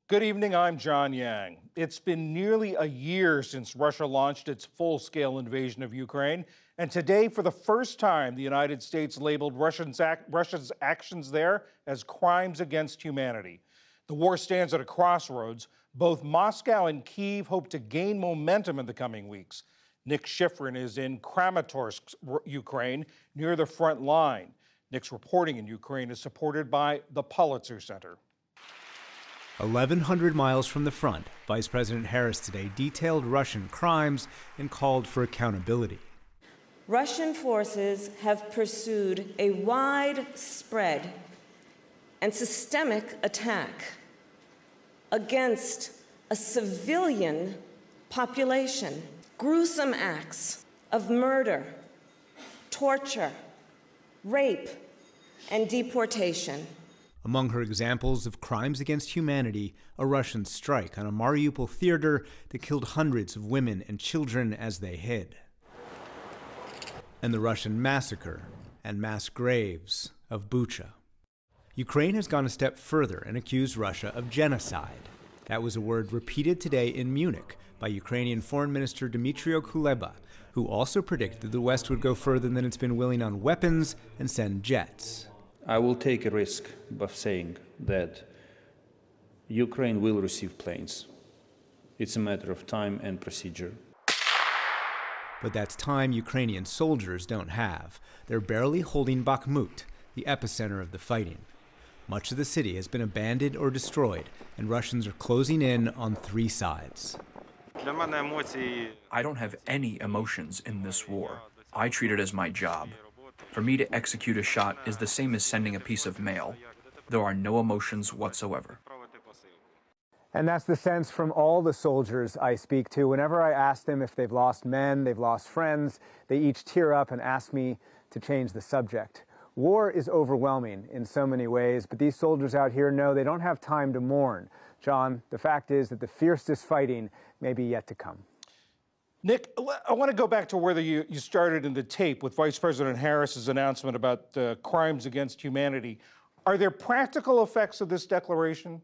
Good evening, I'm John Yang. It's been nearly a year since Russia launched its full-scale invasion of Ukraine, and today, for the first time, the United States labeled Russia's actions there as crimes against humanity. The war stands at a crossroads. Both Moscow and Kyiv hope to gain momentum in the coming weeks. Nick Schifrin is in Kramatorsk, Ukraine, near the front line. Nick's reporting in Ukraine is supported by the Pulitzer Center. 1,100 miles from the front, Vice President Harris today detailed Russian crimes and called for accountability. Russian forces have pursued a widespread and systemic attack against a civilian population. Gruesome acts of murder, torture, rape, and deportation. Among her examples of crimes against humanity, a Russian strike on a Mariupol theater that killed hundreds of women and children as they hid. And the Russian massacre and mass graves of Bucha. Ukraine has gone a step further and accused Russia of genocide. That was a word repeated today in Munich by Ukrainian Foreign Minister Dmytro Kuleba, who also predicted the West would go further than it's been willing on weapons and send jets. I will take a risk by saying that Ukraine will receive planes. It's a matter of time and procedure. But that's time Ukrainian soldiers don't have. They're barely holding Bakhmut, the epicenter of the fighting. Much of the city has been abandoned or destroyed, and Russians are closing in on three sides. I don't have any emotions in this war. I treat it as my job. For me to execute a shot is the same as sending a piece of mail. There are no emotions whatsoever. And that's the sense from all the soldiers I speak to. Whenever I ask them if they've lost men, they've lost friends, they each tear up and ask me to change the subject. War is overwhelming in so many ways, but these soldiers out here know they don't have time to mourn. John, the fact is that the fiercest fighting may be yet to come. Nick, I want to go back to where you started in the tape with Vice President Harris's announcement about crimes against humanity. Are there practical effects of this declaration?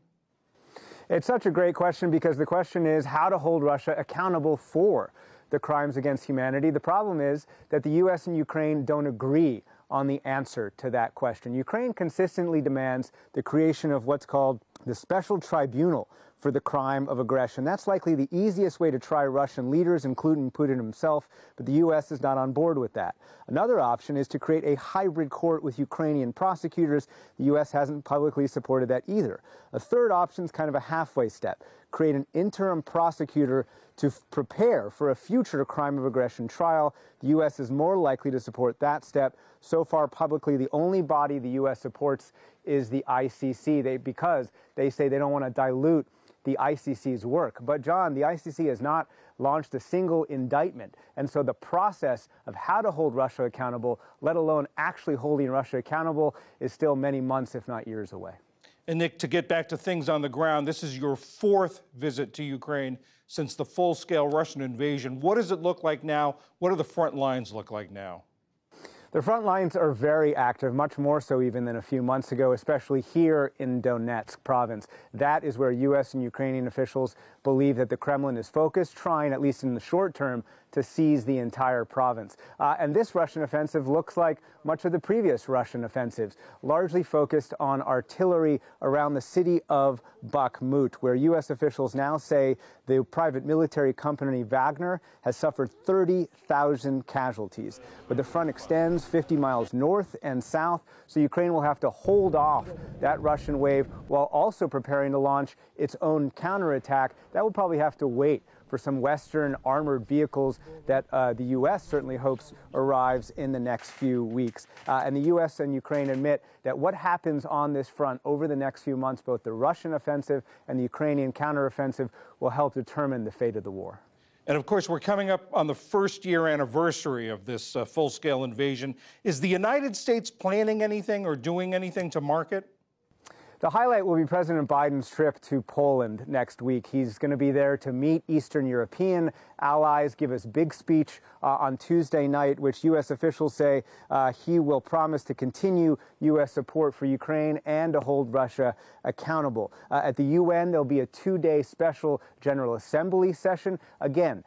It's such a great question because the question is how to hold Russia accountable for the crimes against humanity. The problem is that the U.S. and Ukraine don't agree on the answer to that question. Ukraine consistently demands the creation of what's called the Special Tribunal for the crime of aggression. That's likely the easiest way to try Russian leaders, including Putin himself, but the U.S. is not on board with that. Another option is to create a hybrid court with Ukrainian prosecutors. The U.S. hasn't publicly supported that either. A third option is kind of a halfway step. Create an interim prosecutor to prepare for a future crime of aggression trial. The U.S. is more likely to support that step. So far, publicly, the only body the U.S. supports is the ICC, because they say they don't want to dilute the ICC's work. But, John, the ICC has not launched a single indictment. And so the process of how to hold Russia accountable, let alone actually holding Russia accountable, is still many months, if not years away. And, Nick, to get back to things on the ground, this is your fourth visit to Ukraine since the full-scale Russian invasion. What does it look like now? What do the front lines look like now? The front lines are very active, much more so even than a few months ago, especially here in Donetsk province. That is where U.S. and Ukrainian officials believe that the Kremlin is focused, trying, at least in the short term, to seize the entire province. And this Russian offensive looks like much of the previous Russian offensives, largely focused on artillery around the city of Bakhmut, where U.S. officials now say the private military company Wagner has suffered 30,000 casualties. But the front extends 50 miles north and south, so Ukraine will have to hold off that Russian wave while also preparing to launch its own counterattack. That will probably have to wait for some Western armored vehicles that the U.S. certainly hopes arrives in the next few weeks. And the U.S. and Ukraine admit that what happens on this front over the next few months, both the Russian offensive and the Ukrainian counteroffensive, will help determine the fate of the war. And, of course, we're coming up on the first-year anniversary of this full-scale invasion. Is the United States planning anything or doing anything to mark it? The highlight will be President Biden's trip to Poland next week. He's going to be there to meet Eastern European allies, give us big speech on Tuesday night, which U.S. officials say he will promise to continue U.S. support for Ukraine and to hold Russia accountable. At the UN, there'll be a 2-day special General Assembly session. Again,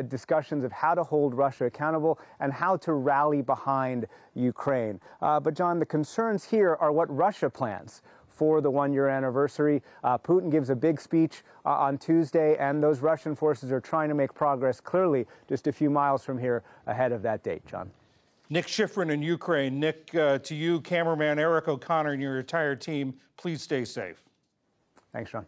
discussions of how to hold Russia accountable and how to rally behind Ukraine. But, John, the concerns here are what Russia plans for the one-year anniversary. Putin gives a big speech on Tuesday, and those Russian forces are trying to make progress clearly just a few miles from here ahead of that date, John. Nick Schifrin in Ukraine. Nick, to you, cameraman Eric O'Connor, and your entire team, please stay safe. Thanks, John.